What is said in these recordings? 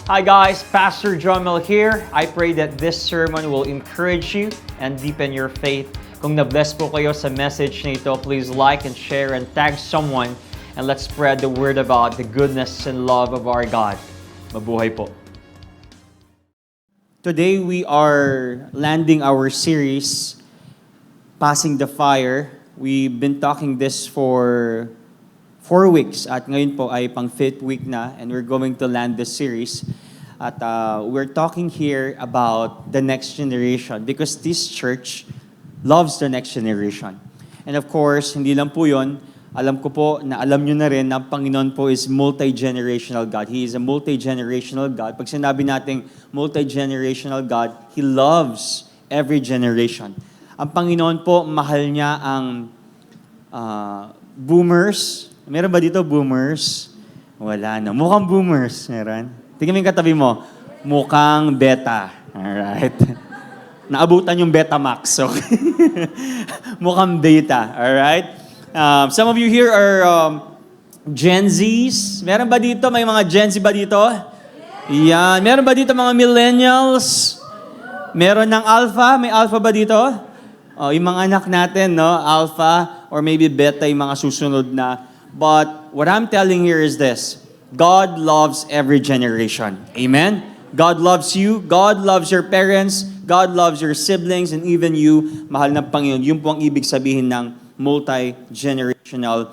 Hi guys, Pastor Jomel here. I pray that this sermon will encourage you and deepen your faith. Kung na-bless po kayo sa message na ito, please like and share and tag someone and let's spread the word about the goodness and love of our God. Mabuhay po. Today we are landing our series, Passing the Fire. We've been talking this for 4 weeks at ngayon po ay pang 5th week na and we're going to land this series. At we're talking here about the next generation because this church loves the next generation. And of course, hindi lang po yun. Alam ko po na alam nyo na rin na ang Panginoon po is multi-generational God. He is a multi-generational God. Pag sinabi nating multi-generational God, He loves every generation. Ang Panginoon po, mahal niya ang boomers. Meron ba dito boomers? Wala na. Mukhang boomers. Meron? Tingnan mo yung katabi mo. Mukhang beta. Alright. Naabutan yung Betamax. Okay? Mukhang beta. Alright? Some of you here are Gen Zs. Meron ba dito? May mga Gen Z ba dito? Yan. Meron ba dito mga millennials? Meron ng alpha? May alpha ba dito? Yung mga anak natin, no? Alpha or maybe beta yung mga susunod na. But what I'm telling here is this. God loves every generation. Amen? God loves you. God loves your parents. God loves your siblings and even you. Mahal ng Panginoon. Yun po ang ibig sabihin ng multi-generational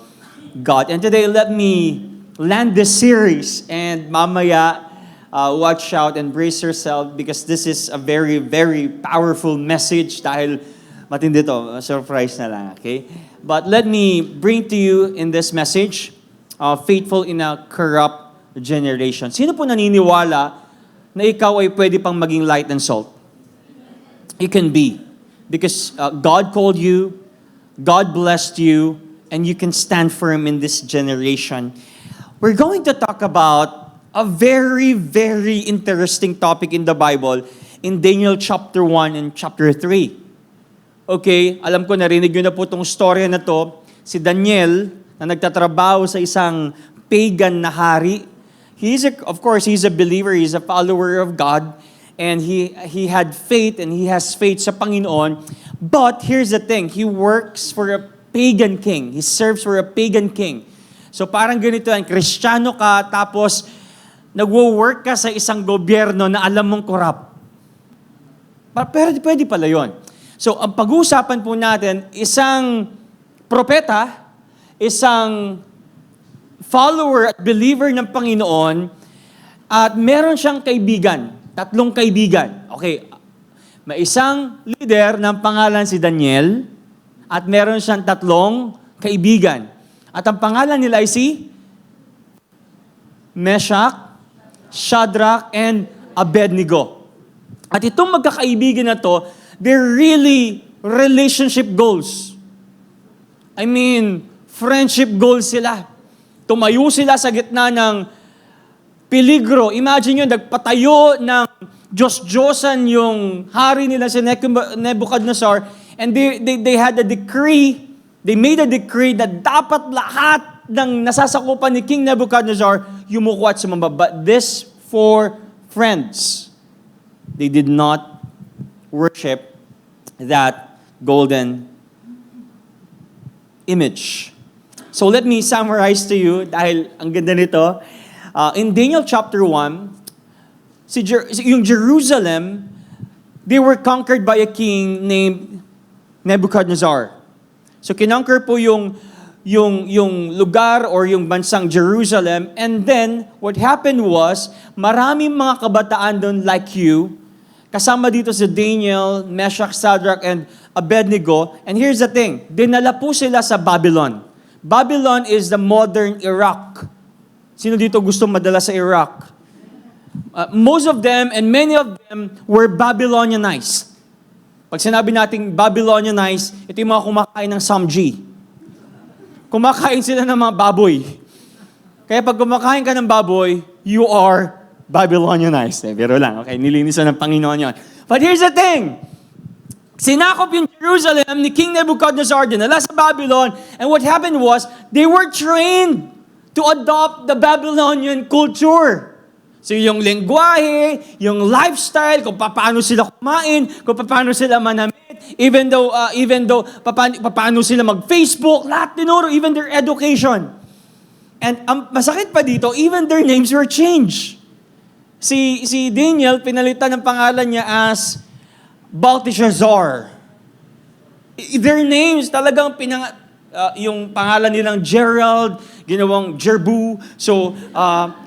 God. And today, let me land this series. And mamaya, watch out and brace yourself because this is a very, very powerful message dahil matindi to. Surprise na lang, okay? But let me bring to you in this message, faithful in a corrupt generation. Sino po naniniwala na ikaw ay pwede pang maging light and salt? You can be. Because God called you, God blessed you, and you can stand firm in this generation. We're going to talk about a very, very interesting topic in the Bible in Daniel chapter 1 and chapter 3. Okay, alam ko narinig nyo na po itong storya na to. Si Daniel, na nagtatrabaho sa isang pagan na hari. Of course, he's a believer, he's a follower of God. And he had faith and he has faith sa Panginoon. But here's the thing, he works for a pagan king. He serves for a pagan king. So parang ganito yan, Kristiyano ka, tapos nagwo-work ka sa isang gobyerno na alam mong corrupt. Pero pwede pala yun. So, ang pag-uusapan po natin, isang propeta, isang follower at believer ng Panginoon, at meron siyang kaibigan, 3 kaibigan. Okay, may isang leader ng pangalan si Daniel, at meron siyang 3 kaibigan. At ang pangalan nila ay si Meshach, Shadrach, and Abednego. At itong magkakaibigan na to, they're really relationship goals. I mean, friendship goals sila. Tumayo sila sa gitna ng peligro. Imagine nyo, nagpatayo ng Diyos-Diyosan yung hari nila si Nebuchadnezzar and they had a decree, they made a decree na dapat lahat ng nasasakupan ni King Nebuchadnezzar yumuko at sumamba. But these 4 friends, they did not worship that golden image. So let me summarize to you dahil ang ganda nito. In Daniel chapter 1, yung Jerusalem, they were conquered by a king named Nebuchadnezzar. So kinonquer po yung lugar or yung bansang Jerusalem. And then, what happened was, maraming mga kabataan doon like you, kasama dito si Daniel, Meshach, Shadrach, and Abednego. And here's the thing, dinala po sila sa Babylon. Babylon is the modern Iraq. Sino dito gusto madala sa Iraq? Most of them and many of them were Babylonianized. Pag sinabi nating Babylonianized, ito yung mga kumakain ng samji. Kumakain sila ng mga baboy. Kaya pag kumakain ka ng baboy, you are Babylonianized. Pero lang, okay, nilinisan ng Panginoon yun. But here's the thing, sinakop yung Jerusalem ni King Nebuchadnezzar, dinala sa Babylon, and what happened was, they were trained to adopt the Babylonian culture. So yung lengguwahe, yung lifestyle, kung paano sila kumain, kung paano sila manamit, even though paano sila mag-Facebook, lahat tinuro, even their education. And masakit pa dito, even their names were changed. Si Daniel, pinalitan ng pangalan niya as Belteshazzar. Their names talagang yung pangalan nilang Gerald, ginawang Jerbu. So,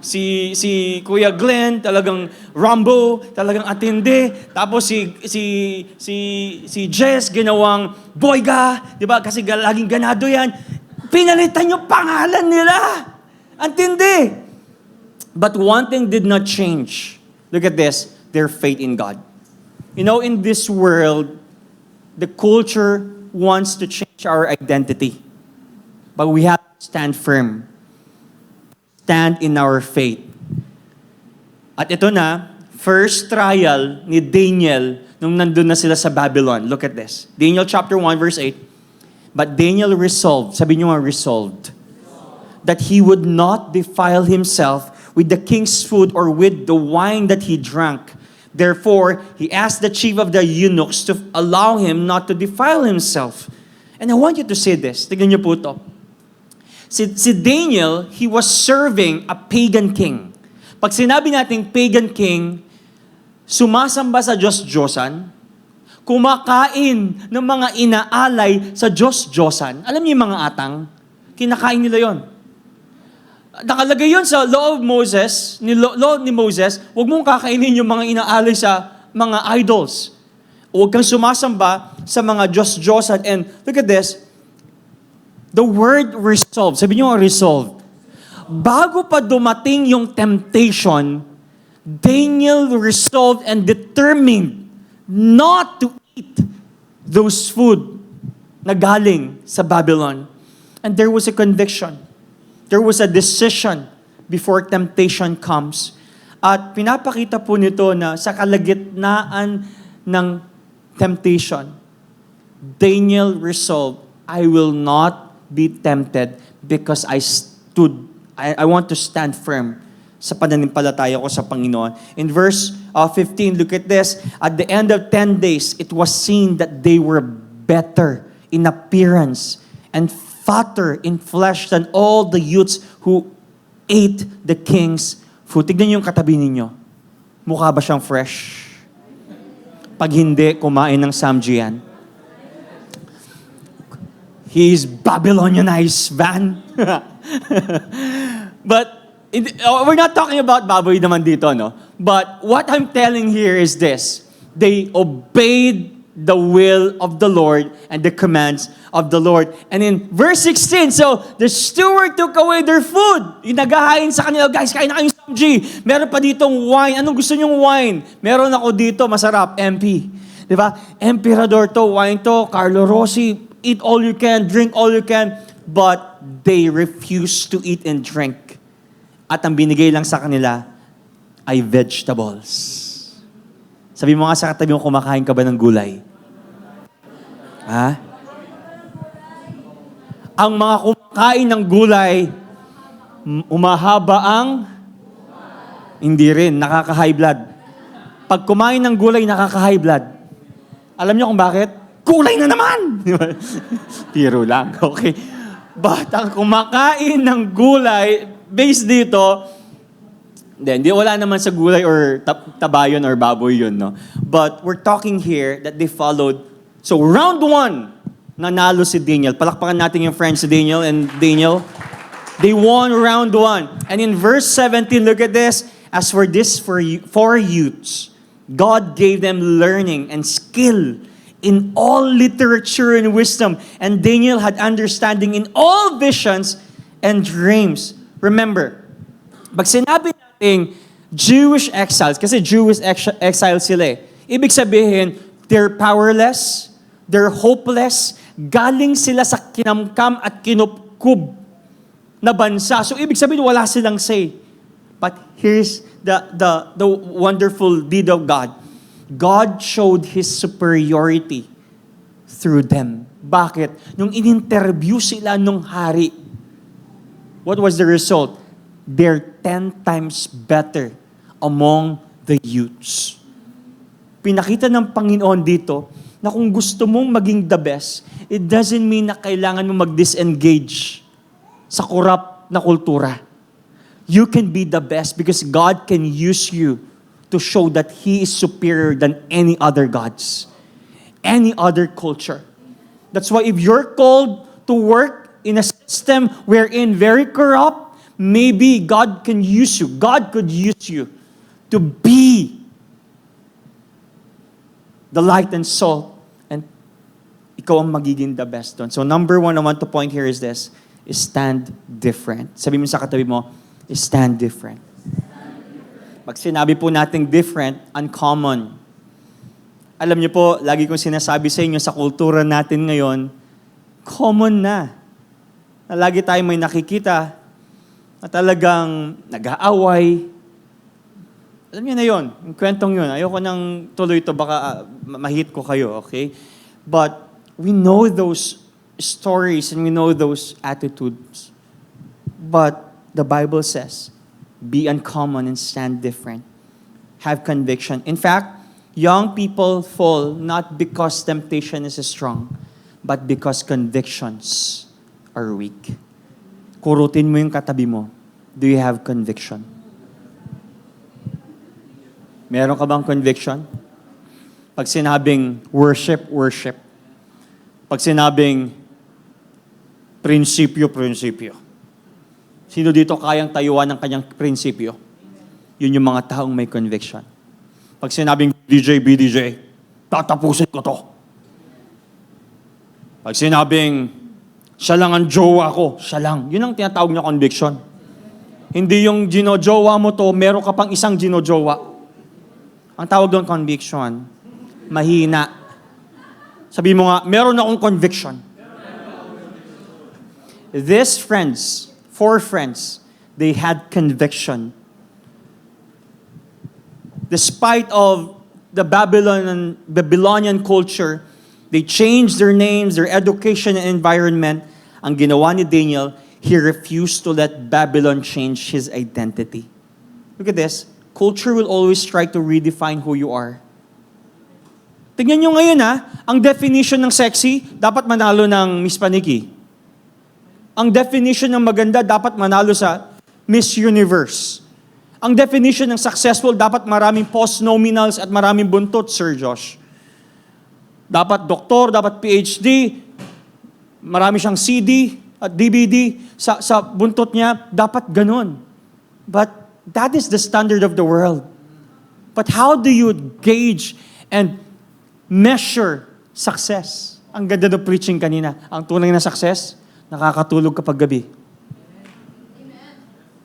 si Kuya Glenn, talagang Rambo, talagang atindi. Tapos si Jess, ginawang Boyga, di ba? Kasi laging ganado yan. Pinalitan yung pangalan nila. Antindi. But one thing did not change. Look at this, their faith in God. You know, in this world, the culture wants to change our identity. But we have to stand firm. Stand in our faith. At ito na, first trial ni Daniel nung nandun na sila sa Babylon. Look at this. Daniel chapter 1 verse 8. But Daniel resolved, sabi niyo nga resolved, that he would not defile himself with the king's food or with the wine that he drank. Therefore, he asked the chief of the eunuchs to allow him not to defile himself. And I want you to see this. Tignan niyo po ito. Si Daniel, he was serving a pagan king. Pag sinabi nating pagan king, sumasamba sa Diyos-Diyosan, kumakain ng mga inaalay sa Diyos-Diyosan. Alam niyo yung mga atang? Kinakain nila yon. Nakalagay yun sa law of Moses, law ni Moses, huwag mong kakainin yung mga inaalay sa mga idols. Huwag kang sumasamba sa mga Diyos-Diyosan. And look at this, the word resolve, sabi niyo resolve. Bago pa dumating yung temptation, Daniel resolved and determined not to eat those food na galing sa Babylon. And there was a conviction. There was a decision before temptation comes. At pinapakita po nito na sa kalagitnaan ng temptation, Daniel resolved, I will not be tempted because I want to stand firm sa pananampalataya ko sa Panginoon. In verse 15, look at this. At the end of 10 days, it was seen that they were better in appearance and fatter in flesh than all the youths who ate the king's food. Tignan niyo yung katabi ninyo. Mukha ba siyang fresh? Pag hindi, kumain ng samji yan. He's Babylonianized, Van. But we're not talking about baboy naman dito, no? But what I'm telling here is this. They obeyed the will of the Lord and the commands of the Lord. And in verse 16, so the steward took away their food. Inagahain sa kanila, guys, kain na kayong samji. Meron pa ditong wine. Anong gusto nyong wine? Meron ako dito, masarap, MP. Di ba? Emperador to, wine to, Carlo Rossi, eat all you can, drink all you can. But they refused to eat and drink. At ang binigay lang sa kanila ay vegetables. Sabi mo nga sa katabi mo, kumakain ka ba ng gulay? Ha? Ang mga kumakain ng gulay, umahaba ang... Hindi rin, nakaka-high blood. Pag kumain ng gulay, nakaka-high blood. Alam niyo kung bakit? Gulay na naman! Tiro lang, okay? But ang kumakain ng gulay, based dito, hindi, wala naman sa gulay or tabayon or baboy yun, no? But we're talking here that they followed. So round 1, nanalo si Daniel. Palakpakan natin yung friends si Daniel and Daniel. They won round 1. And in verse 17, look at this. As for this four youths, God gave them learning and skill in all literature and wisdom. And Daniel had understanding in all visions and dreams. Remember, pag sinabi natin Jewish exiles, kasi Jewish exiles sila eh. Ibig sabihin, they're powerless, they're hopeless, galing sila sa kinamkam at kinupkub na bansa. So ibig sabihin, wala silang say. But here's the wonderful deed of God. God showed His superiority through them. Bakit? Nung in-interview sila nung hari, what was the result? They're 10 times better among the youths. Pinakita ng Panginoon dito na kung gusto mong maging the best, it doesn't mean na kailangan mo mag-disengage sa corrupt na kultura. You can be the best because God can use you to show that He is superior than any other gods, any other culture. That's why if you're called to work in a system wherein very corrupt, maybe God can use you. God could use you to be the light and salt, and ikaw ang magiging the best doon. So number one I want to point here is this, is stand different. Sabi mo sa katabi mo, is stand different. Pag sinabi po nating different, uncommon. Alam niyo po, lagi kong sinasabi sa inyo, sa kultura natin ngayon, common na. Na lagi tayong may nakikita na talagang nag-aaway. Alam niyo na yon, yung kwentong yun. Ayoko nang tuloy ito, baka mahit ko kayo, okay? But we know those stories and we know those attitudes. But the Bible says, be uncommon and stand different. Have conviction. In fact, young people fall not because temptation is strong, but because convictions are weak. Kurutin mo yung katabi mo. Do you have conviction? Meron ka bang conviction? Pag sinabing worship, worship. Pag sinabing prinsipyo, prinsipyo. Sino dito kayang tayuan ng kanyang prinsipyo? Yun yung mga taong may conviction. Pag sinabing BDJ, tatapusin ko to. Pag sinabing siya lang ang jowa ko, siya lang. Yun ang tinatawag niya conviction. Hindi yung ginojowa mo to, meron ka pang isang ginojowa. Ang tawag doon conviction. Mahina. Sabi mo nga, meron akong conviction. These friends, 4 friends, they had conviction. Despite of the Babylonian culture, they changed their names, their education and environment. Ang ginawa ni Daniel, he refused to let Babylon change his identity. Look at this. Culture will always try to redefine who you are. Tingnan nyo ngayon ang definition ng sexy, dapat manalo ng Miss Paniki. Ang definition ng maganda, dapat manalo sa Miss Universe. Ang definition ng successful, dapat maraming post-nominals at maraming buntot, Sir Josh. Dapat doktor, dapat PhD, marami siyang CD at DVD sa buntot niya, dapat ganun. But that is the standard of the world. But how do you gauge and measure success? Ang ganda ng preaching kanina. Ang tunay na success, nakakatulog kapag gabi.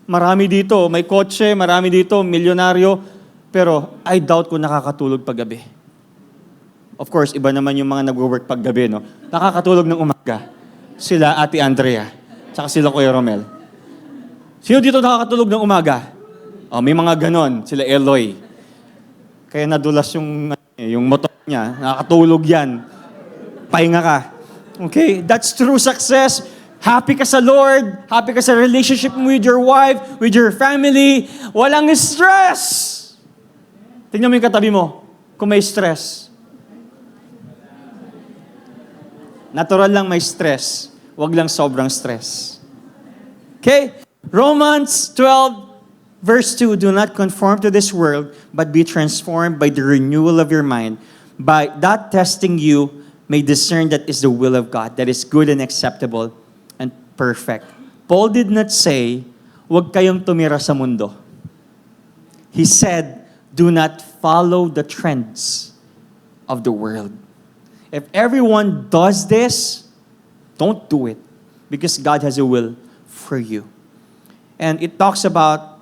Marami dito, may kotse, marami dito, milyonaryo, pero I doubt kung nakakatulog pag gabi. Of course, iba naman yung mga nag-work pag gabi, no? Nakakatulog ng umaga. Sila Ate Andrea, tsaka sila Kuya Romel. Sino dito nakakatulog ng umaga? Oh, may mga ganon, sila Eloy. Kaya nadulas yung motor niya, nakakatulog yan. Pahinga ka. Okay, that's true success. Happy ka sa Lord, happy ka sa relationship mo with your wife, with your family. Walang stress. Tingnan mo yung katabi mo, kung may stress. Natural lang may stress, wag lang sobrang stress. Okay, Romans 12, Verse 2, do not conform to this world, but be transformed by the renewal of your mind. By that testing you may discern that is the will of God, that is good and acceptable and perfect. Paul did not say, huwag kayong tumira sa mundo. He said, do not follow the trends of the world. If everyone does this, don't do it, because God has a will for you. And it talks about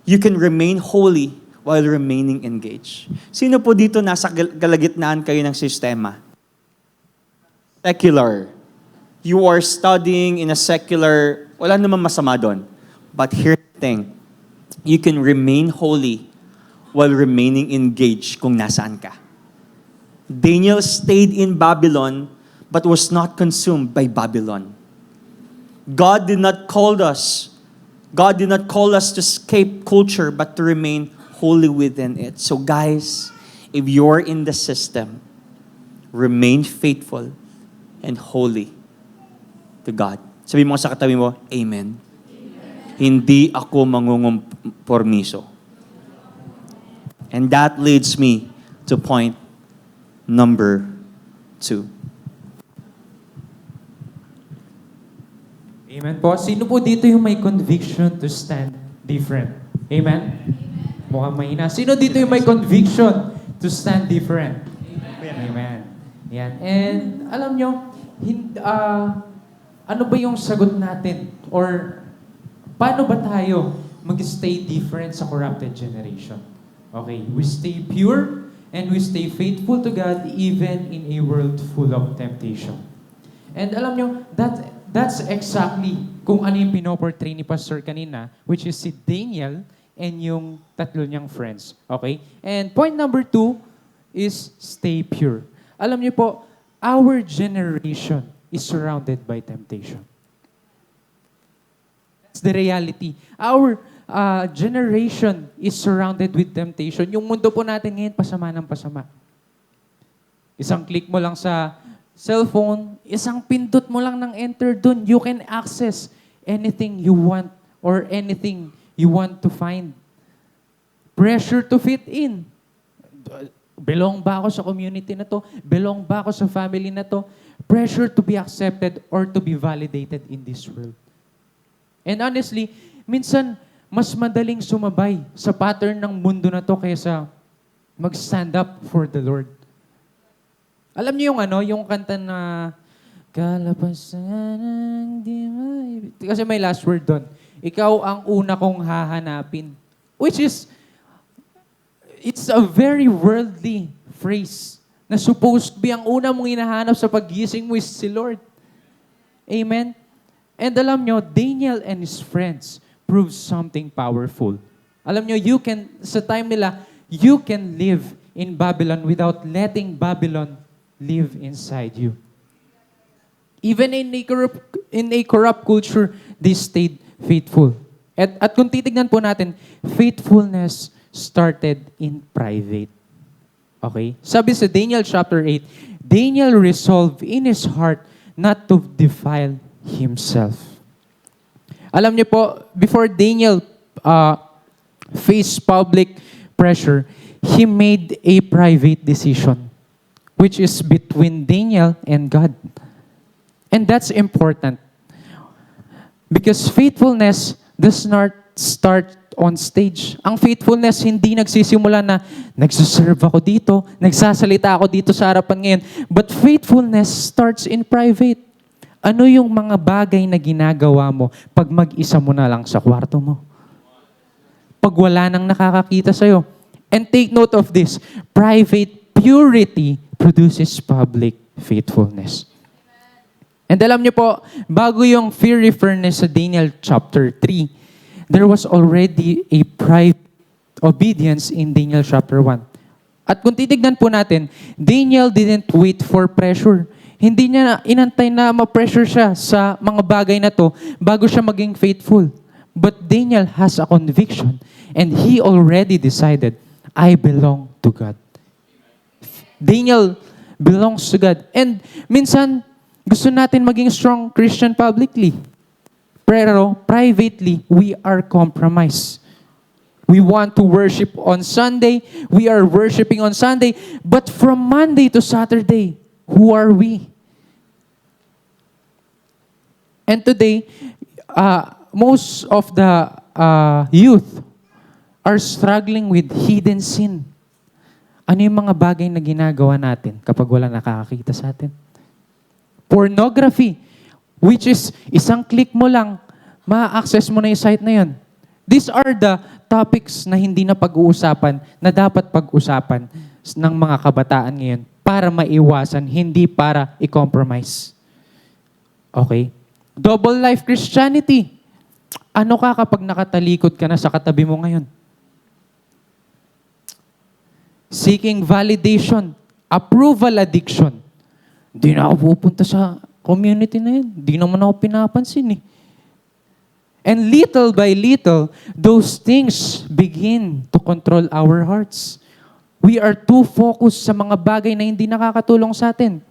you can remain holy while remaining engaged. Sino po dito nasa kalagitnaan kayo ng sistema? Secular. You are studying in a secular, wala namang masama doon. But here's the thing, you can remain holy while remaining engaged kung nasaan ka. Daniel stayed in Babylon but was not consumed by Babylon. God did not call us God did not call us to escape culture, but to remain holy within it. So guys, if you're in the system, remain faithful and holy to God. Sabi mo sa katabi mo, Amen. Hindi ako mangungumpormiso. And that leads me to point number 2. Amen po. Sino po dito yung may conviction to stand different? Amen? Mukhang mahina. Sino dito yung may conviction to stand different? Amen. Yan. And alam nyo, ano ba yung sagot natin? Or paano ba tayo mag-stay different sa corrupted generation? Okay, we stay pure and we stay faithful to God even in a world full of temptation. And alam nyo, that's exactly kung ano yung pinoportray ni Pastor kanina, which is si Daniel and yung tatlo niyang friends. Okay? And point number 2 is stay pure. Alam niyo po, our generation is surrounded by temptation. That's the reality. Our generation is surrounded with temptation. Yung mundo po natin ngayon, pasama ng pasama. Isang click mo lang sa cellphone, isang pindot mo lang ng enter dun, you can access anything you want or anything you want to find. Pressure to fit in. Belong ba ako sa community na to? Belong ba ako sa family na to? Pressure to be accepted or to be validated in this world. And honestly, minsan, mas madaling sumabay sa pattern ng mundo na to kaysa mag-stand up for the Lord. Alam niyo yung kanta na kalapasan ng di maibig. Kasi may last word doon. Ikaw ang una kong hahanapin. Which is, it's a very worldly phrase na supposed to be ang una mong hinahanap sa paggising mo is si Lord. Amen? And alam nyo, Daniel and his friends proved something powerful. Alam nyo, sa time nila, you can live in Babylon without letting Babylon live inside you. Even in a corrupt culture, they stayed faithful. At kung titignan po natin, faithfulness started in private. Okay? Sabi sa Daniel chapter 8, Daniel resolved in his heart not to defile himself. Alam niyo po, before Daniel faced public pressure, he made a private decision, which is between Daniel and God. And that's important. Because faithfulness does not start on stage. Ang faithfulness hindi nagsisimula na nagsuserve ako dito, nagsasalita ako dito sa harapan ngayon. But faithfulness starts in private. Ano yung mga bagay na ginagawa mo pag mag-isa mo na lang sa kwarto mo? Pag wala nang nakakakita sa'yo. And take note of this, private purity produces public faithfulness. And alam niyo po, bago yung fiery furnace sa Daniel chapter 3, there was already a private obedience in Daniel chapter 1. At kung titignan po natin, Daniel didn't wait for pressure. Hindi niya inantay na ma-pressure siya sa mga bagay na to bago siya maging faithful. But Daniel has a conviction and he already decided, I belong to God. Daniel belongs to God. And minsan, gusto natin maging strong Christian publicly. Pero privately, we are compromised. We want to worship on Sunday. We are worshiping on Sunday. But from Monday to Saturday, who are we? And today, most of the youth are struggling with hidden sin. Ano yung mga bagay na ginagawa natin kapag wala nakakakita sa atin? Pornography, which is isang click mo lang, ma-access mo na yung site na yun. These are the topics na hindi na pag-uusapan, na dapat pag-usapan ng mga kabataan ngayon para maiwasan, hindi para i-compromise. Okay? Double life Christianity. Ano ka kapag nakatalikod ka na sa katabi mo ngayon? Seeking validation, approval addiction. Hindi na ako pupunta sa community na yun. Hindi naman ako pinapansin eh. And little by little, those things begin to control our hearts. We are too focused sa mga bagay na hindi nakakatulong sa atin.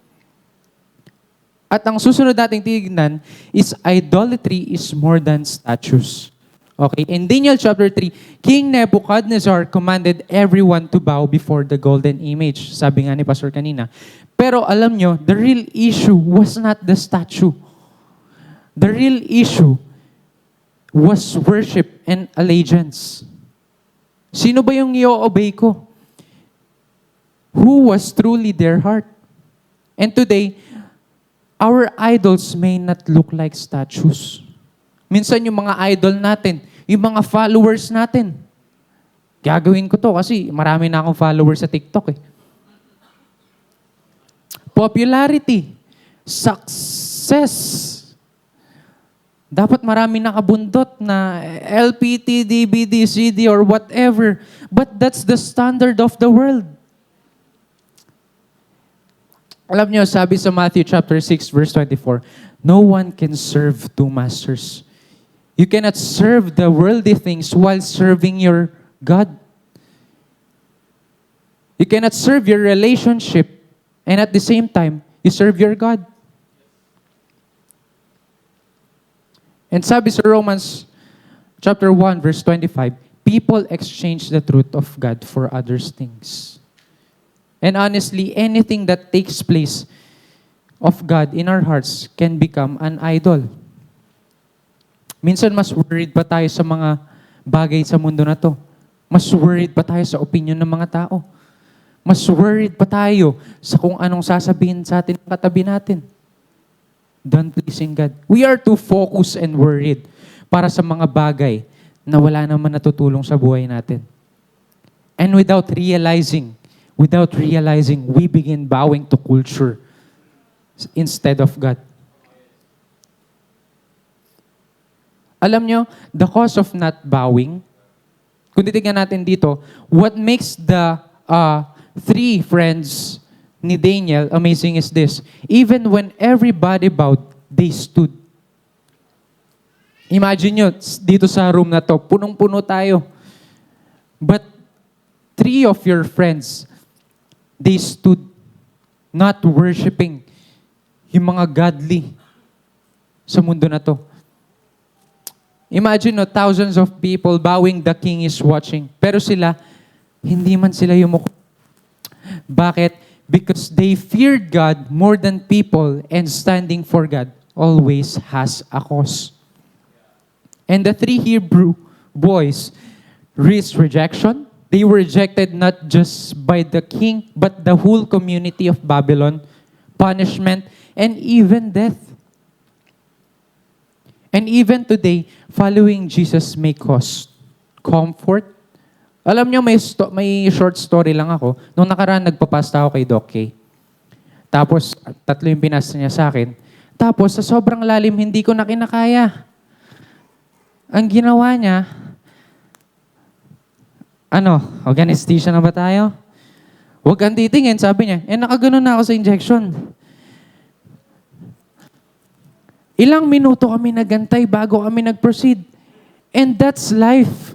At ang susunod nating tignan is idolatry is more than statues. Okay, in Daniel chapter 3, King Nebuchadnezzar commanded everyone to bow before the golden image. Sabi nga ni Pastor kanina. Pero alam nyo, the real issue was not the statue. The real issue was worship and allegiance. Sino ba yung i-obey ko? Who was truly their heart? And today, our idols may not look like statues. Minsan yung mga idol natin, yung mga followers natin. Gagawin ko to kasi marami na akong followers sa TikTok eh. Popularity, success. Dapat marami nakabundot na LPT, DVD, CD, or whatever. But that's the standard of the world. Alam niyo, sabi sa Matthew chapter 6, verse 24, no one can serve two masters. You cannot serve the worldly things while serving your God. You cannot serve your relationship and at the same time, you serve your God. And sabi sa Romans chapter 1, verse 25, people exchange the truth of God for others' things. And honestly, anything that takes place of God in our hearts can become an idol. Minsan mas worried pa tayo sa mga bagay sa mundo na to. Mas worried pa tayo sa opinion ng mga tao. Mas worried pa tayo sa kung anong sasabihin sa atin ng katabi natin than pleasing God. We are too focused and worried para sa mga bagay na wala naman natutulong sa buhay natin. And without realizing, we begin bowing to culture instead of God. Alam nyo, the cause of not bowing, kung titignan natin dito, what makes the three friends ni Daniel amazing is this. Even when everybody bowed, they stood. Imagine nyo, dito sa room na to, punong-puno tayo. But three of your friends, they stood, not worshiping yung mga godly sa mundo na to. Imagine, no, thousands of people bowing, the king is watching. Pero sila, hindi man sila yumuko. Bakit? Because they feared God more than people, and standing for God always has a cause. And the three Hebrew boys risked rejection. They were rejected not just by the king, but the whole community of Babylon, punishment, and even death. And even today, following Jesus may cause comfort. Alam niyo, may short story lang ako. Nung nakaraan, nagpapasta ako kay Doc Kay. Tapos, 3 yung pinasta niya sa akin. Tapos, sa sobrang lalim, hindi ko na kinakaya. Ang ginawa niya, anesthesia na ba tayo? Huwag kang titingin, sabi niya. Nakaganon na ako sa injection. Ilang minuto kami nagantay bago kami nag-proceed. And that's life.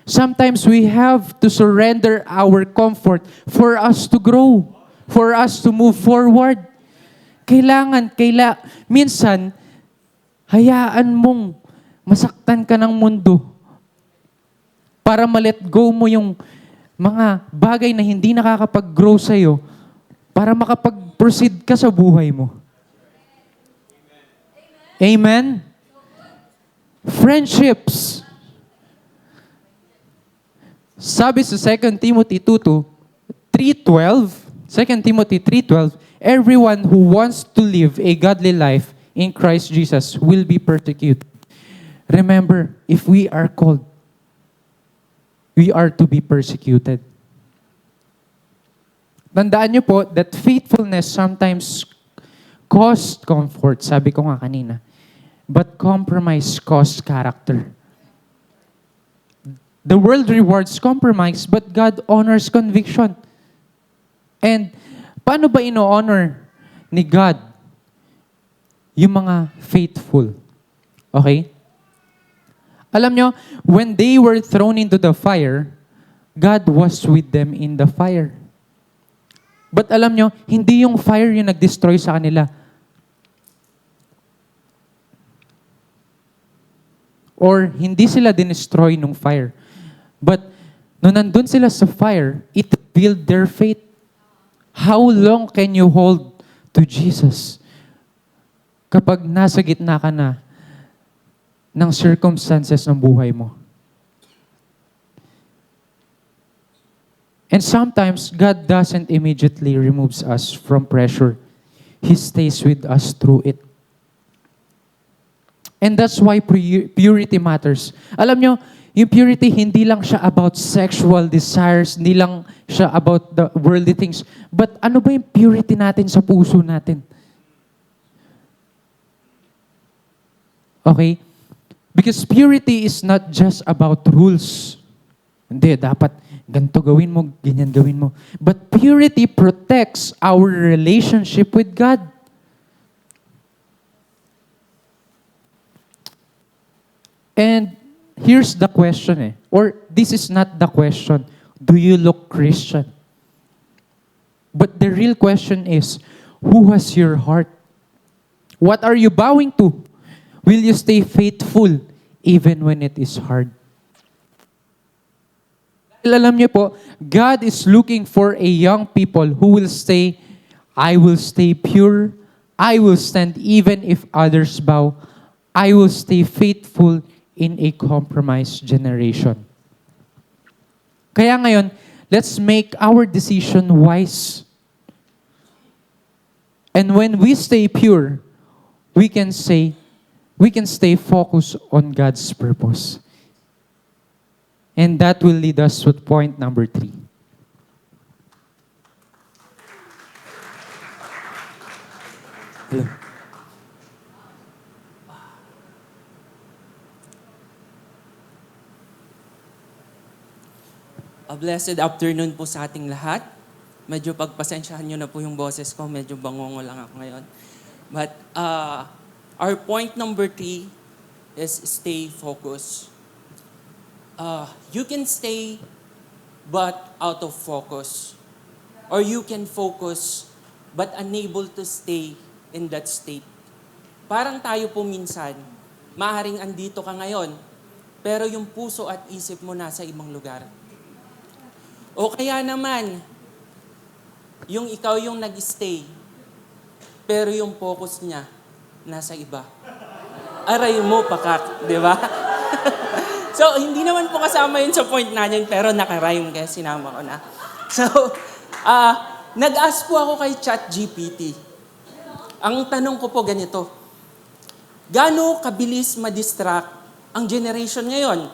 Sometimes we have to surrender our comfort for us to grow, for us to move forward. Minsan, hayaan mong masaktan ka ng mundo para ma-let go mo yung mga bagay na hindi nakakapag-grow sa'yo para makapag-proceed ka sa buhay mo. Amen? Friendships. Sabi sa 2 Timothy 3:12, everyone who wants to live a godly life in Christ Jesus will be persecuted. Remember, if we are called, we are to be persecuted. Tandaan niyo po that faithfulness sometimes costs comfort, sabi ko nga kanina. But compromise costs character. The world rewards compromise, but God honors conviction. And paano ba ino-honor ni God yung mga faithful? Okay? Alam nyo, when they were thrown into the fire, God was with them in the fire. But alam nyo, hindi yung fire yung nag-destroy sa kanila. Or hindi sila dinestroy nung fire. But nung nandun sila sa fire, it built their faith. How long can you hold to Jesus kapag nasa gitna ka na ng circumstances ng buhay mo? And sometimes, God doesn't immediately removes us from pressure. He stays with us through it. And that's why purity matters. Alam nyo, yung purity, hindi lang siya about sexual desires, hindi lang siya about the worldly things. But ano ba yung purity natin sa puso natin? Okay? Because purity is not just about rules. Hindi, dapat ganito gawin mo, ganyan gawin mo. But purity protects our relationship with God. And here's the question or this is not the question, do you look Christian? But the real question is, who has your heart? What are you bowing to? Will you stay faithful even when it is hard? Alam niyo po, God is looking for a young people who will say, I will stay pure, I will stand even if others bow, I will stay faithful in a compromised generation. Kaya ngayon, let's make our decision wise. And when we stay pure, we can stay focused on God's purpose. And that will lead us to point number 3. Hello. A blessed afternoon po sa ating lahat. Medyo pagpasensyahan nyo na po yung boses ko. Medyo bangongo lang ako ngayon. But our point number 3 is stay focused. You can stay but out of focus. Or you can focus but unable to stay in that state. Parang tayo po minsan, maaaring andito ka ngayon, pero yung puso at isip mo nasa ibang lugar. O kaya naman, yung ikaw yung nag-stay, pero yung focus niya nasa iba. Aray mo, pakak, di ba? So, hindi naman po kasama yun sa point natin, pero nakarhyme kaya sinama ko na. So, nag-ask po ako kay ChatGPT. Ang tanong ko po ganito, gaano kabilis ma-distract ang generation ngayon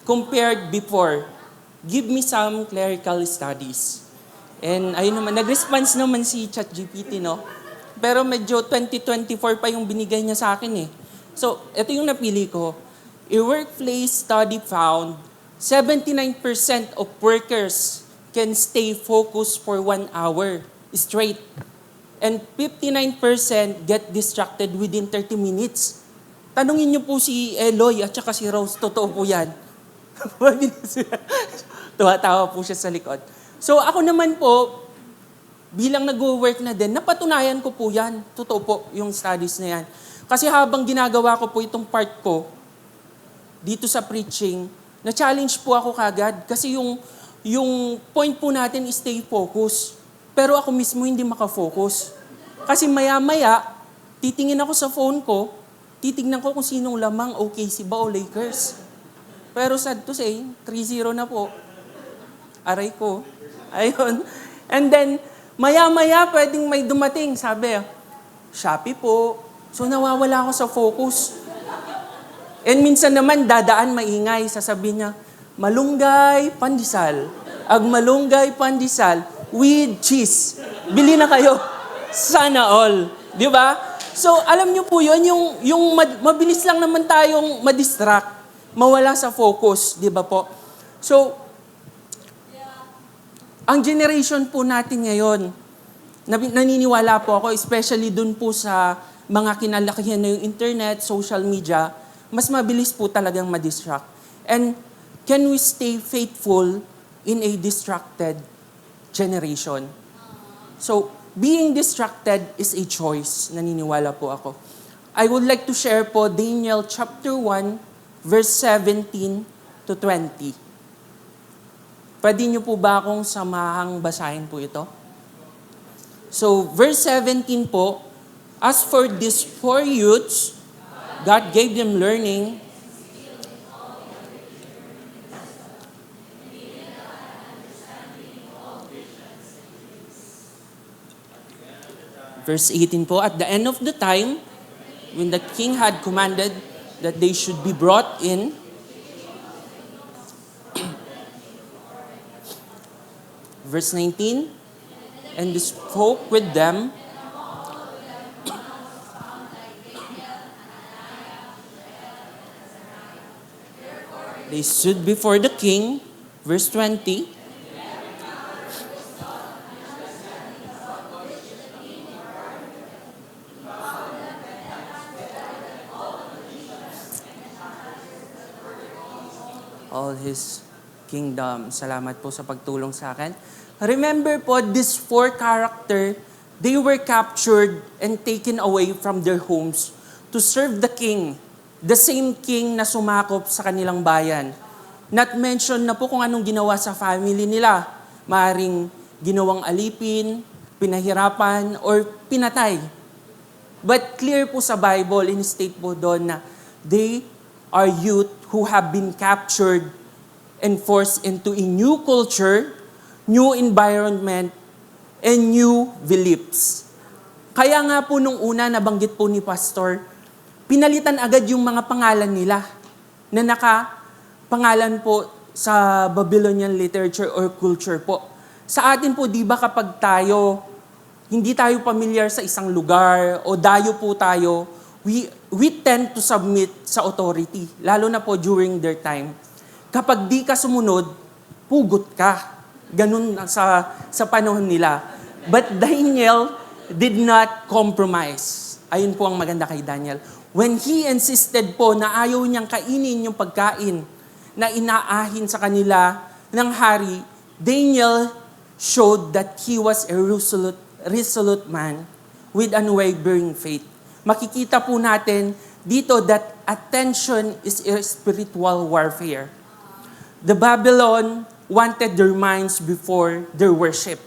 compared before? Give me some clerical studies. And ayun naman, nag-response naman si ChatGPT, no? Pero medyo 2024 pa yung binigay niya sa akin eh. So, ito yung napili ko. A workplace study found 79% of workers can stay focused for 1 hour straight. And 59% get distracted within 30 minutes. Tanungin niyo po si Eloy at saka si Rose, totoo po yan. Tuwa-tawa po siya sa likod. So ako naman po, bilang nag-work na din, napatunayan ko po yan. Totoo po yung studies na yan. Kasi habang ginagawa ko po itong part ko, dito sa preaching, na-challenge po ako kagad. Kasi yung point po natin is stay focus. Pero ako mismo hindi makafocus. Kasi maya-maya, titingin ako sa phone ko, titignan ko kung sinong lamang, OKC ba o Lakers. Pero sad to say, 3-0 na po. Aray ko. Ayun. And then, maya-maya, pwedeng may dumating. Sabi, Shopee po. So, nawawala ako sa focus. And minsan naman, dadaan maingay. Sasabihin niya, malunggay, pandesal. Ag malunggay, pandesal with cheese. Bili na kayo. Sana all. Di ba? So, alam niyo po yun, yung mabilis lang naman tayong madistract. Mawala sa focus, di ba po? So, ang generation po natin ngayon, naniniwala po ako, especially dun po sa mga kinalakihan na yung internet, social media, mas mabilis po talagang ma-distract. And can we stay faithful in a distracted generation? So, being distracted is a choice. Naniniwala po ako. I would like to share po Daniel chapter 1, verse 17 to 20. Pwede niyo po ba akong samahang basahin po ito? So, verse 17 po, as for these 4 youths, God gave them learning. Verse 18 po, at the end of the time, when the king had commanded that they should be brought in, verse 19, and he spoke with them, they stood before the king, verse 20, all his kingdom. Salamat po sa pagtulong sa akin. Remember po, these 4 character, they were captured and taken away from their homes to serve the king, the same king na sumakop sa kanilang bayan. Not mention na po kung anong ginawa sa family nila. Maaring ginawang alipin, pinahirapan, or pinatay. But clear po sa Bible, in-state po doon na they are youth who have been captured and forced into a new culture, new environment, and new beliefs. Kaya nga po nung una, nabanggit po ni Pastor, pinalitan agad yung mga pangalan nila na nakapangalan po sa Babylonian literature or culture po. Sa atin po, di ba kapag hindi tayo familiar sa isang lugar o dayo po tayo, we tend to submit sa authority, lalo na po during their time. Kapag di ka sumunod, pugot ka. Ganun sa panahon nila. But Daniel did not compromise. Ayun po ang maganda kay Daniel. When he insisted po na ayaw niyang kainin yung pagkain na inaahin sa kanila ng hari, Daniel showed that he was a resolute man with unwavering faith. Makikita po natin dito that attention is a spiritual warfare. The Babylon wanted their minds before their worship.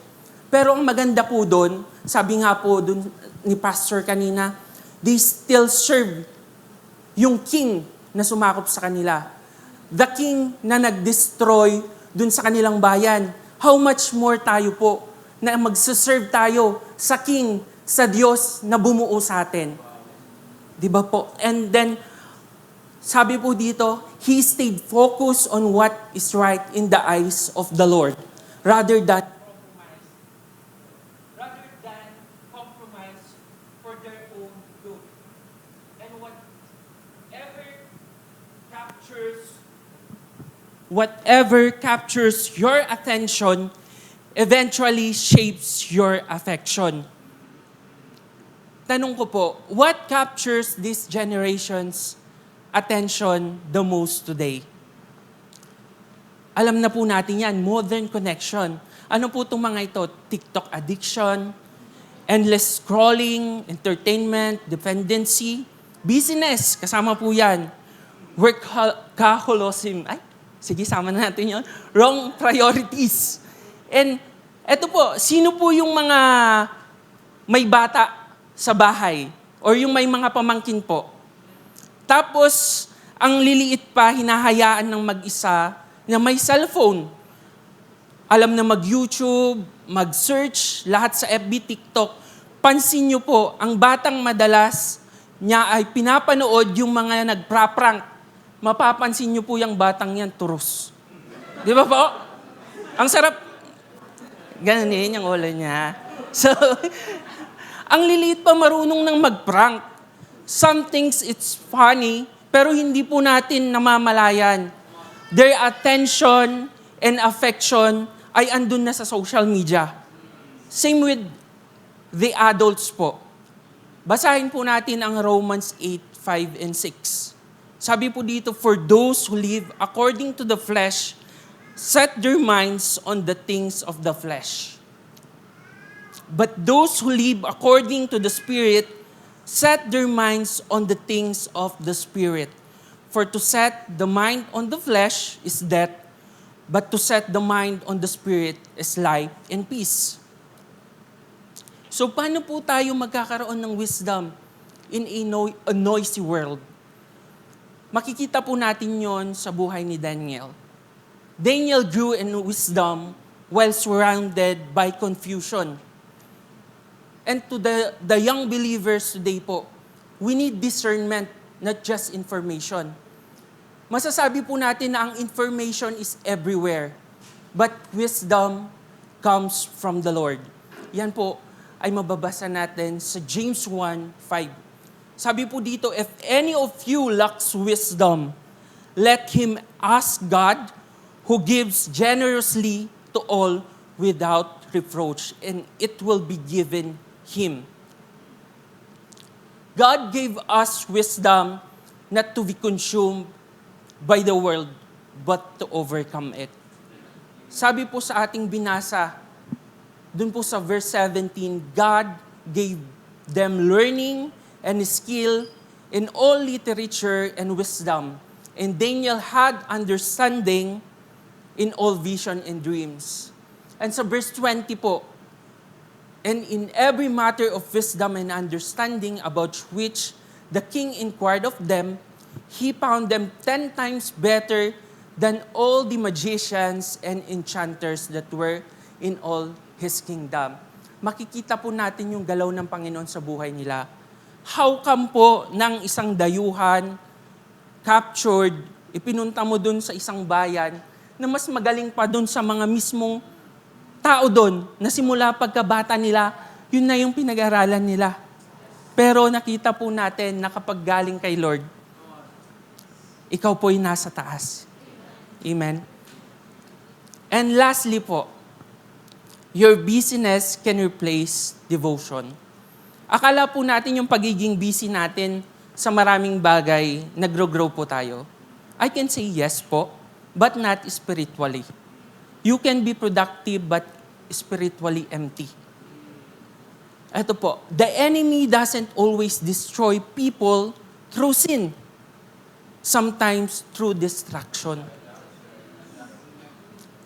Pero ang maganda po doon, sabi nga po doon ni Pastor kanina, they still serve yung king na sumakop sa kanila. The king na nag-destroy doon sa kanilang bayan. How much more tayo po na magsaserve tayo sa king, sa Diyos na bumuo sa atin. Di ba po? And then, sabi po dito, he stayed focused on what is right in the eyes of the Lord rather than compromise for their own good. And whatever captures your attention eventually shapes your affection. Tanong ko po, what captures this generation's attention the most today? Alam na po natin yan, modern connection. Ano po itong mga ito? TikTok addiction, endless scrolling, entertainment, dependency, business, kasama po yan. Workaholism, sige, sama na natin yun. Wrong priorities. And eto po, sino po yung mga may bata sa bahay or yung may mga pamangkin po? Tapos, ang liliit pa, hinahayaan ng mag-isa na may cellphone. Alam na mag-YouTube, mag-search, lahat sa FB, TikTok. Pansin nyo po, ang batang madalas niya ay pinapanood yung mga nagpra-prank. Mapapansin nyo po yung batang yan, turus. Di ba po? Ang sarap. Ganun yun yung ulo niya. So, ang liliit pa marunong ng mag-prank. Some things it's funny, pero hindi po natin namamalayan. Their attention and affection ay andun na sa social media. Same with the adults po. Basahin po natin ang Romans 8:5 and 6. Sabi po dito, for those who live according to the flesh, set their minds on the things of the flesh. But those who live according to the Spirit, set their minds on the things of the Spirit. For to set the mind on the flesh is death, but to set the mind on the Spirit is life and peace. So paano po tayo magkakaroon ng wisdom in a noisy world? Makikita po natin yon sa buhay ni Daniel. Daniel grew in wisdom while surrounded by confusion. And to the young believers today po, we need discernment, not just information. Masasabi po natin na ang information is everywhere, but wisdom comes from the Lord. Yan po ay mababasa natin sa James 1:5. Sabi po dito, if any of you lacks wisdom, let him ask God, who gives generously to all without reproach, and it will be given him. God gave us wisdom not to be consumed by the world, but to overcome it. Sabi po sa ating binasa, dun po sa verse 17, God gave them learning and skill in all literature and wisdom. And Daniel had understanding in all vision and dreams. And sa verse 20 po, and in every matter of wisdom and understanding about which the king inquired of them, he found them 10 times better than all the magicians and enchanters that were in all his kingdom. Makikita po natin yung galaw ng Panginoon sa buhay nila. How come po ng isang dayuhan, captured, ipinunta mo dun sa isang bayan, na mas magaling pa dun sa mga mismong tao dun, na simula pagkabata nila, yun na yung pinag-aralan nila. Pero nakita po natin na kapag galing kay Lord, ikaw po'y nasa taas. Amen? And lastly po, your busyness can replace devotion. Akala po natin yung pagiging busy natin sa maraming bagay, nagro-grow po tayo. I can say yes po, but not spiritually. You can be productive but spiritually empty. Ito po, the enemy doesn't always destroy people through sin. Sometimes through distraction.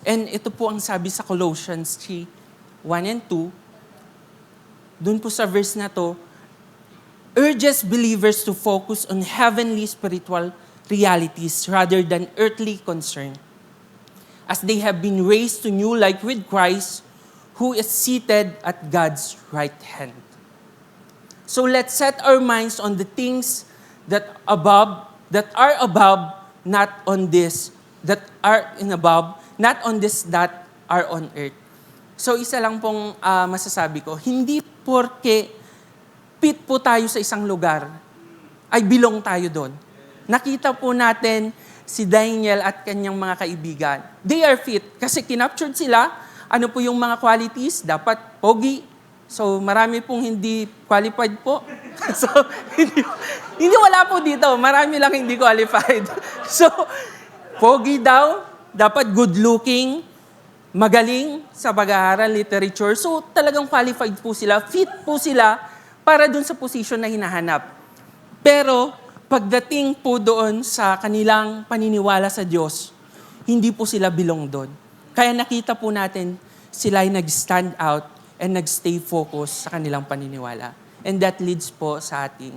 And ito po ang sabi sa Colossians 3:1 and 2. Doon po sa verse na to, urges believers to focus on heavenly spiritual realities rather than earthly concern, as they have been raised to new life with Christ, who is seated at God's right hand. So let's set our minds on the things that are above, not on this, that are in above, not on this that are on earth. So isa lang pong masasabi ko, hindi porke fit po tayo sa isang lugar, ay belong tayo doon. Nakita po natin si Daniel at kanyang mga kaibigan. They are fit kasi kinaptured sila. Ano po yung mga qualities? Dapat pogi. So marami pong hindi qualified po. So hindi wala po dito. Marami lang hindi qualified. So pogi daw, dapat good looking, magaling sa pag-aaral, literature. So talagang qualified po sila, fit po sila para dun sa position na hinahanap. Pero pagdating po doon sa kanilang paniniwala sa Diyos, hindi po sila belong doon. Kaya nakita po natin sila ay nag-stand out and nag-stay focused sa kanilang paniniwala. And that leads po sa ating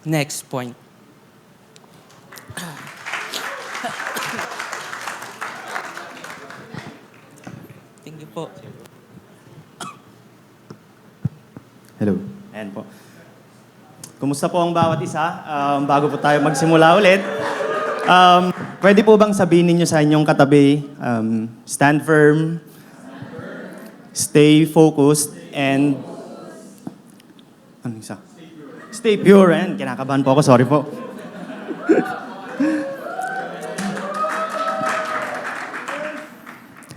next point. Thank you po. Hello. Ayan po. Kumusta po ang bawat isa? Bago po tayo magsimula ulit, pwede po bang sabihin ninyo sa inyong katabi, stand firm, stay focused, and ano isa? Stay pure. And kinakabahan po ako, sorry po.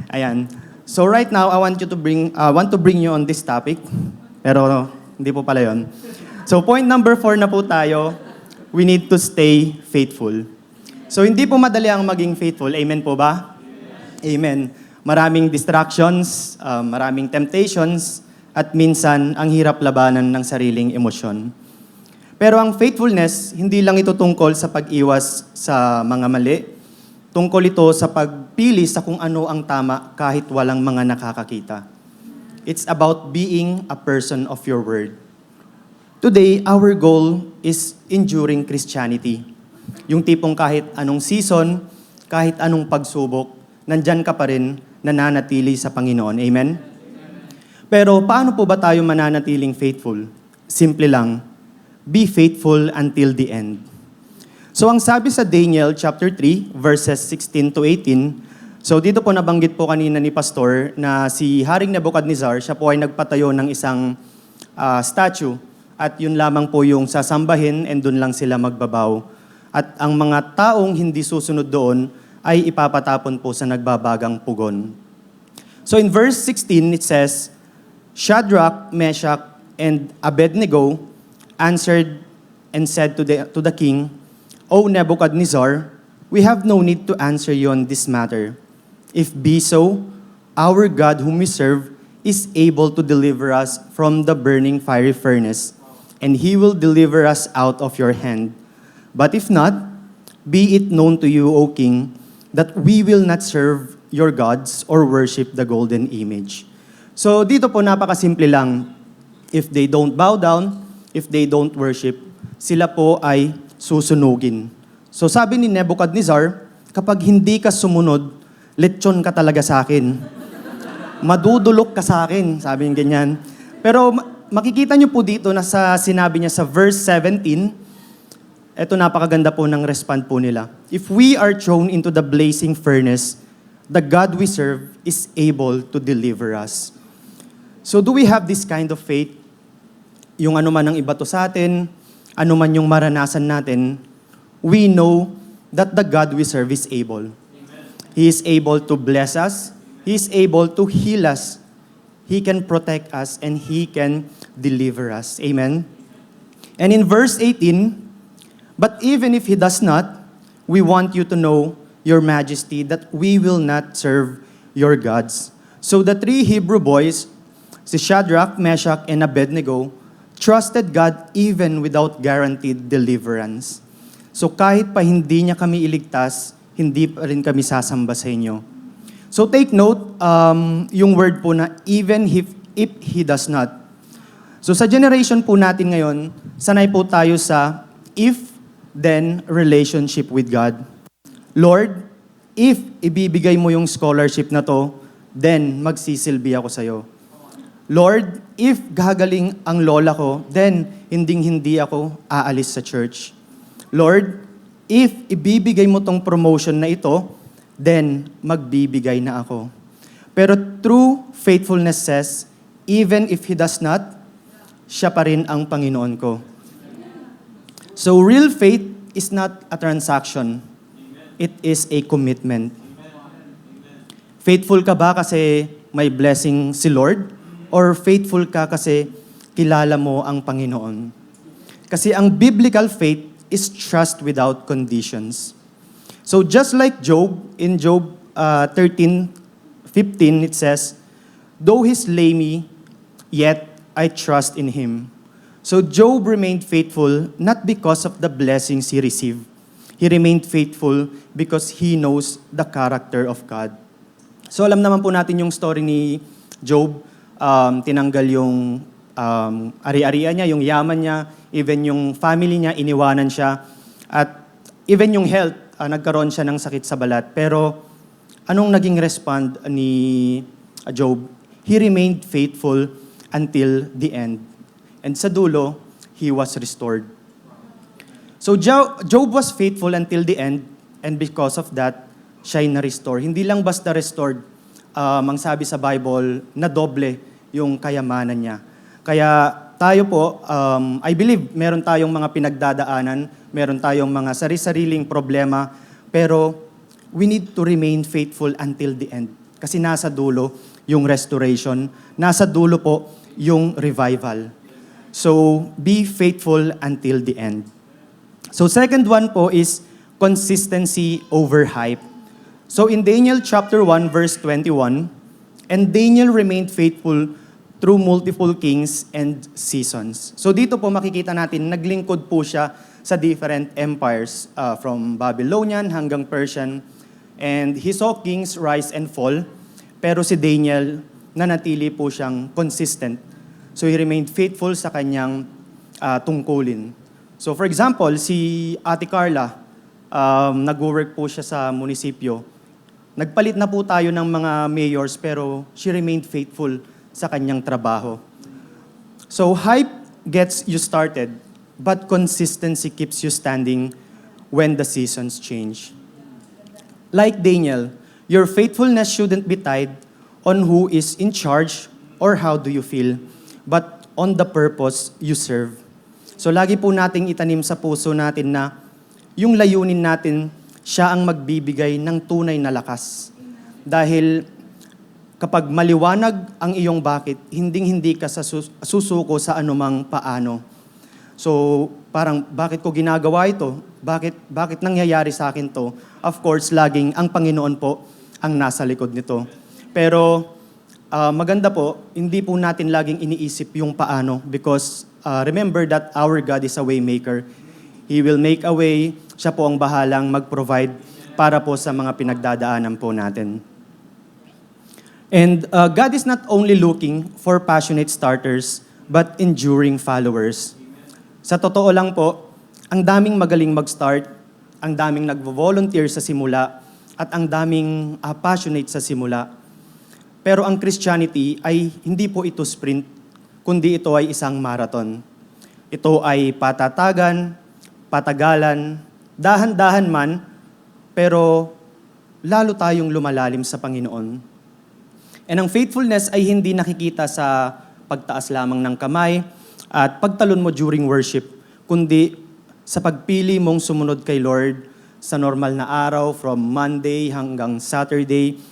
Ayan. So right now, I want to bring you on this topic. Pero hindi po pala 'yon. So point number 4 na po tayo. we need to stay faithful. So hindi po madali ang maging faithful. Amen po ba? Amen. Maraming distractions, maraming temptations, at minsan ang hirap labanan ng sariling emosyon. Pero ang faithfulness, hindi lang ito tungkol sa pag-iwas sa mga mali. Tungkol ito sa pagpili sa kung ano ang tama kahit walang mga nakakakita. It's about being a person of your word. Today, our goal is enduring Christianity. Yung tipong kahit anong season, kahit anong pagsubok, nandyan ka pa rin nananatili sa Panginoon. Amen? Pero paano po ba tayo mananatiling faithful? Simple lang, be faithful until the end. So ang sabi sa Daniel chapter 3, verses 16 to 18, so dito po nabanggit po kanina ni Pastor na si Haring Nebuchadnezzar, siya po ay nagpatayo ng isang statue at yun lamang po yung sasambahin and dun lang sila magbabaw. At ang mga taong hindi susunod doon ay ipapatapon po sa nagbabagang pugon. So in verse 16 it says, Shadrach, Meshach, and Abednego answered and said to the king, O Nebuchadnezzar, we have no need to answer you on this matter. If be so, our God whom we serve is able to deliver us from the burning fiery furnace, and he will deliver us out of your hand. But if not, be it known to you, O king, that we will not serve your gods or worship the golden image. So dito po napakasimple lang. If they don't bow down, if they don't worship, sila po ay susunugin. So sabi ni Nebuchadnezzar, kapag hindi ka sumunod, lechon ka talaga sa akin. Madudulok ka sa akin, sabi niya ganyan. Pero makikita niyo po dito na sa sinabi niya sa verse 17, eto napakaganda po ng respond po nila. If we are thrown into the blazing furnace, the God we serve is able to deliver us. So do we have this kind of faith? Yung ano man ang ibato sa atin, ano man yung maranasan natin, we know that the God we serve is able. He is able to bless us. He is able to heal us. He can protect us and He can deliver us. Amen? And in verse 18, but even if He does not, we want you to know, Your Majesty, that we will not serve your gods. So the three Hebrew boys, si Shadrach, Meshach, and Abednego, trusted God even without guaranteed deliverance. So kahit pa hindi niya kami iligtas, hindi pa rin kami sasamba sa inyo. So take note, yung word po na even if He does not. So sa generation po natin ngayon, sanay po tayo sa if-then relationship with God. Lord, if ibibigay mo yung scholarship na to, then magsisilbi ako sa'yo. Lord, if gagaling ang lola ko, then hinding-hindi ako aalis sa church. Lord, if ibibigay mo tong promotion na ito, then magbibigay na ako. Pero true faithfulness says, even if He does not, siya pa rin ang Panginoon ko. So real faith is not a transaction. It is a commitment. Faithful ka ba kasi may blessing si Lord? Or faithful ka kasi kilala mo ang Panginoon? Kasi ang biblical faith is trust without conditions. So just like Job, in Job 13:15, it says, though He slay me, yet I trust in Him. So Job remained faithful not because of the blessings he received. He remained faithful because he knows the character of God. So alam naman po natin yung story ni Job. Tinanggal yung ari-arian niya, yung yaman niya, even yung family niya, iniwanan siya. At even yung health, nagkaroon siya ng sakit sa balat. Pero anong naging respond ni Job? He remained faithful until the end. And sa dulo, he was restored. So Job was faithful until the end, and because of that, siya'y na-restore. Hindi lang basta restored, ang sabi sa Bible, na doble yung kayamanan niya. Kaya tayo po, I believe, meron tayong mga pinagdadaanan, meron tayong mga sari-sariling problema, pero we need to remain faithful until the end. Kasi nasa dulo yung restoration, nasa dulo po yung revival. So, be faithful until the end. So second one po is consistency over hype. So in Daniel chapter 1 verse 21, and Daniel remained faithful through multiple kings and seasons. So dito po makikita natin, naglingkod po siya sa different empires, from Babylonian hanggang Persian. And he saw kings rise and fall, pero si Daniel, nanatili po siyang consistent. So he remained faithful sa kanyang tungkulin. So for example, si Ate Carla, nag-work po siya sa munisipyo. Nagpalit na po tayo ng mga mayors, pero she remained faithful sa kanyang trabaho. So hype gets you started, but consistency keeps you standing when the seasons change. Like Daniel, your faithfulness shouldn't be tied on who is in charge or how do you feel, but on the purpose you serve. So lagi po nating itanim sa puso natin na yung layunin natin, siya ang magbibigay ng tunay na lakas. Dahil kapag maliwanag ang iyong bakit, hinding-hindi ka susuko sa anumang paano. So parang bakit ko ginagawa ito? Bakit nangyayari sa akin to? Of course, laging ang Panginoon po ang nasa likod nito. Pero maganda po, hindi po natin laging iniisip yung paano because remember that our God is a way maker. He will make a way. Siya po ang bahalang mag-provide para po sa mga pinagdadaanan po natin. And God is not only looking for passionate starters, but enduring followers. Sa totoo lang po, ang daming magaling mag-start, ang daming nagvo-volunteer sa simula, at ang daming passionate sa simula. Pero ang Christianity ay hindi po ito sprint, kundi ito ay isang marathon. Ito ay patatagan, patagalan, dahan-dahan man, pero lalo tayong lumalalim sa Panginoon. And ang faithfulness ay hindi nakikita sa pagtaas lamang ng kamay at pagtalon mo during worship, kundi sa pagpili mong sumunod kay Lord sa normal na araw from Monday hanggang Saturday,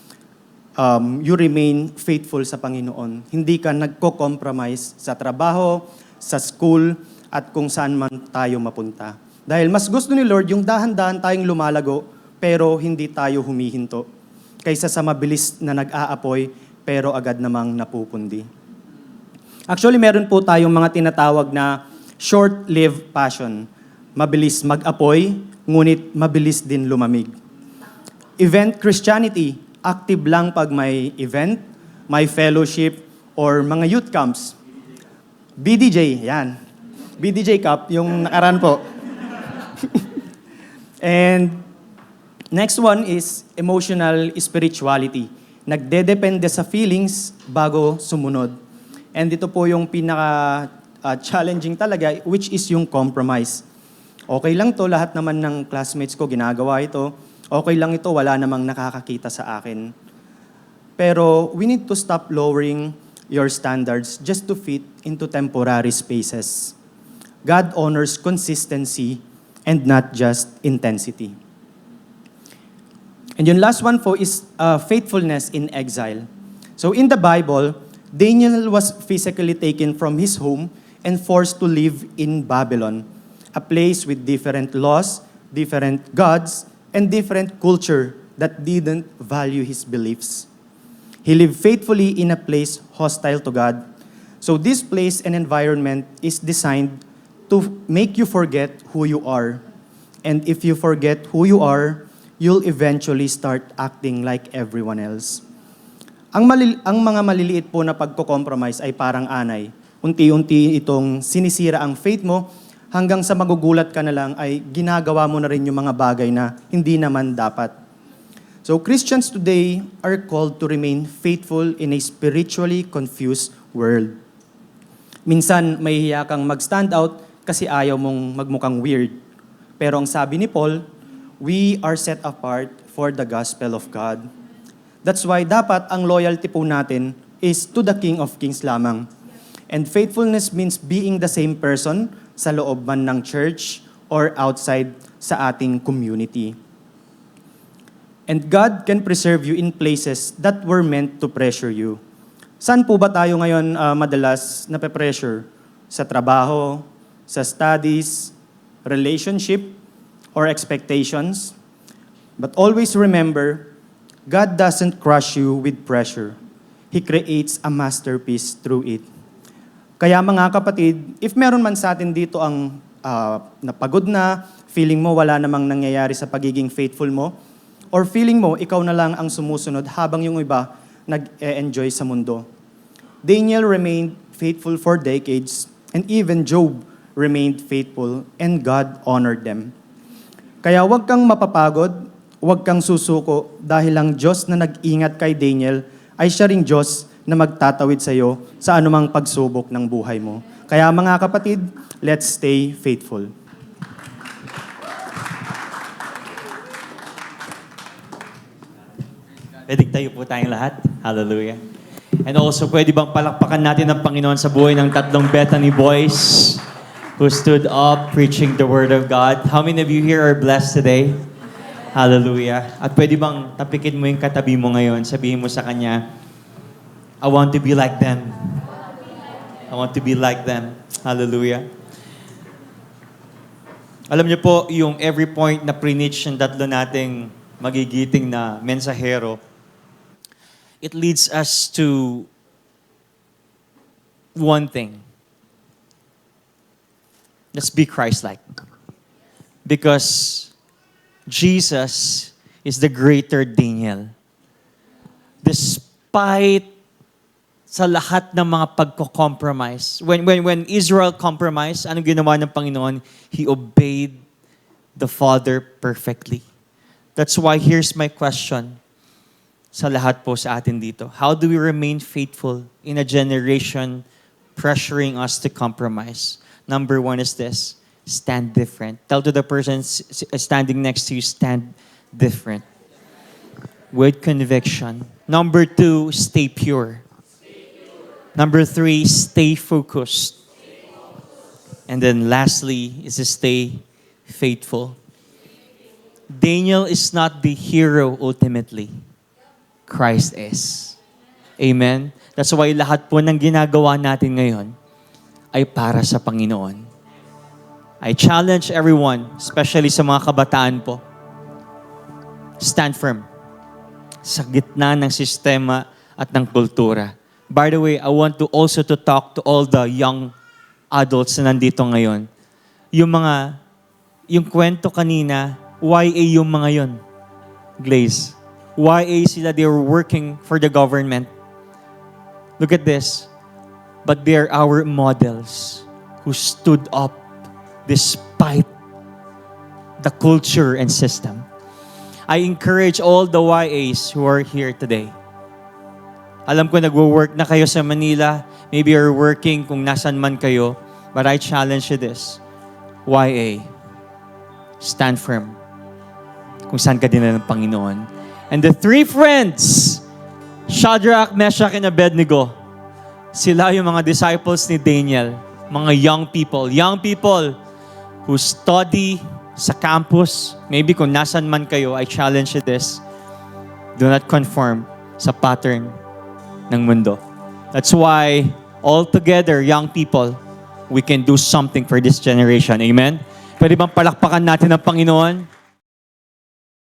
you remain faithful sa Panginoon. Hindi ka nagko-compromise sa trabaho, sa school, at kung saan man tayo mapunta. Dahil mas gusto ni Lord yung dahan-dahan tayong lumalago, pero hindi tayo humihinto. Kaysa sa mabilis na nag-aapoy, pero agad namang napupundi. Actually, meron po tayong mga tinatawag na short-lived passion. Mabilis mag-apoy, ngunit mabilis din lumamig. Event Christianity, active lang pag may event, may fellowship, or mga youth camps. BDJ, yan. BDJ Cup, yung nakaraan po. And next one is emotional spirituality. Nagdedepende sa feelings bago sumunod. And ito po yung pinaka-challenging talaga, which is yung compromise. Okay lang to, lahat naman ng classmates ko ginagawa ito. Okay lang ito, wala namang nakakakita sa akin. Pero we need to stop lowering your standards just to fit into temporary spaces. God honors consistency and not just intensity. And yung last one po is faithfulness in exile. So in the Bible, Daniel was physically taken from his home and forced to live in Babylon, a place with different laws, different gods, and different culture that didn't value his beliefs. He lived faithfully in a place hostile to God. So this place and environment is designed to make you forget who you are. And if you forget who you are, you'll eventually start acting like everyone else. Ang mga maliliit po na pagko-compromise ay parang anay. Unti-unti itong sinisira ang faith mo hanggang sa magugulat ka na lang ay ginagawa mo na rin yung mga bagay na hindi naman dapat. So Christians today are called to remain faithful in a spiritually confused world. Minsan mahihiya kang mag-stand out kasi ayaw mong magmukhang weird. Pero ang sabi ni Paul, we are set apart for the gospel of God. That's why dapat ang loyalty po natin is to the King of Kings lamang. And faithfulness means being the same person sa loob man ng church or outside sa ating community. And God can preserve you in places that were meant to pressure you. Saan po ba tayo ngayon madalas nape-pressure? Sa trabaho, sa studies, relationship, or expectations. But always remember, God doesn't crush you with pressure. He creates a masterpiece through it. Kaya mga kapatid, if meron man sa atin dito ang napagod na, feeling mo wala namang nangyayari sa pagiging faithful mo, or feeling mo ikaw na lang ang sumusunod habang yung iba nag-enjoy sa mundo. Daniel remained faithful for decades, and even Job remained faithful, and God honored them. Kaya huwag kang mapapagod, huwag kang susuko, dahil ang Diyos na nag-ingat kay Daniel ay siya ring Diyos na magtatawid sa iyo sa anumang pagsubok ng buhay mo. Kaya mga kapatid, let's stay faithful. Pwedeng tayo po tayong lahat. Hallelujah. And also, pwede bang palakpakan natin ang Panginoon sa buhay ng tatlong Bethany boys who stood up preaching the Word of God? How many of you here are blessed today? Hallelujah. At pwede bang tapikin mo yung katabi mo ngayon? Sabihin mo sa kanya, I want to be like them. I want to be like them. Hallelujah. Alam niyo po, yung every point na preach ng tatlo nating magigiting na mensahero, it leads us to one thing. Let's be Christ-like. Because Jesus is the greater Daniel. Despite sa lahat ng mga pagko-compromise. When Israel compromised, anong ginawa ng Panginoon? He obeyed the Father perfectly. That's why here's my question sa lahat po sa atin dito. How do we remain faithful in a generation pressuring us to compromise? Number one is this, stand different. Tell to the person standing next to you, stand different. With conviction. Number two, stay pure. Number three, stay focused. And then lastly is to stay faithful. Daniel is not the hero ultimately. Christ is. Amen? That's why lahat po ng ginagawa natin ngayon ay para sa Panginoon. I challenge everyone, especially sa mga kabataan po, stand firm sa gitna ng sistema at ng kultura. By the way, I want to also to talk to all the young adults na nandito ngayon. Yung kwento kanina, YA yung mga yon. Glaze. YA sila, they were working for the government. Look at this. But they're our models who stood up despite the culture and system. I encourage all the YAs who are here today. Alam ko nagwo-work na kayo sa Manila. Maybe you're working kung nasan man kayo. But I challenge you this. YA, stand firm kung saan ka dinala ng Panginoon. And the three friends, Shadrach, Meshach, and Abednego, sila yung mga disciples ni Daniel. Mga young people who study sa campus. Maybe kung nasan man kayo, I challenge you this. Do not conform sa pattern ng mundo. That's why, all together, young people, we can do something for this generation. Amen? Pwede bang palakpakan natin ang Panginoon?